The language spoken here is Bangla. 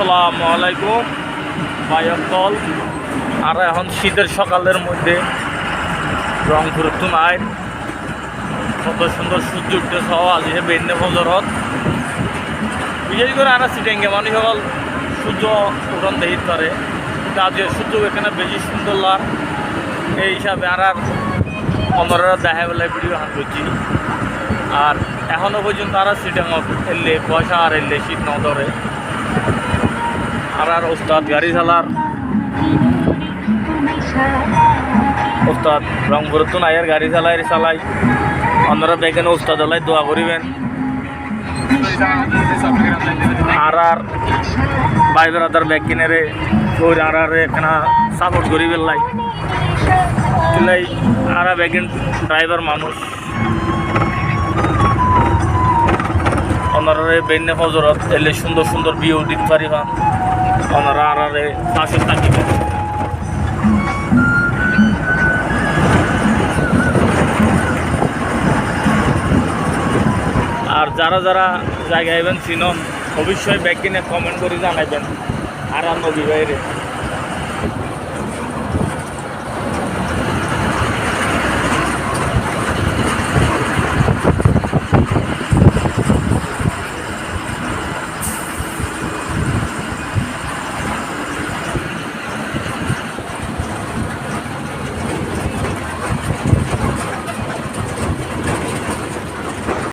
আসসালামু আলাইকুম ভাইয়াকল। আর এখন শীতের সকালের মধ্যে রংপুর তুনায় কত সুন্দর সূর্য উঠতেছে আজ বেন্যে ফজরত। বিশেষ করে আর সিটেঙ্গে মানুষ সকল সূর্য উঠন দেখিতে পারে, কিন্তু আজ সূর্য এখানে বেশি সুন্দর লাগ এই হিসাবে আর অন্যরা দেখা বেলায় ভিডিও হাত করছি। আর এখনও পর্যন্ত আর সিটেঙ্গত এলে পয়সা আর এলে শীত ন ধরে। আর ওস্তাদ গাড়ি চালার ওস্তাদ রংপুর তো নাইয়ের গাড়ি চালাই আপনারা দেখেন ওস্তাদ হলাই দোয়া করিবেন। আর ভাই বেড়াদার ব্যাগ কিনে রে ওই আর এখানে সাপোর্ট করি বেলাই চলাই আর ব্যাগিন ড্রাইভার মানুষ ওনারা বেন্যে ফজরত এলে সুন্দর সুন্দর ভিউ দিতে পারিবেন। ওনারা আর পাশে থাকিবেন। আর যারা যারা জায়গায় আইবেন চিনন অবশ্যই ব্যাগ কিনে কমেন্ট করে জানাইবেন আর নদী বাইরে।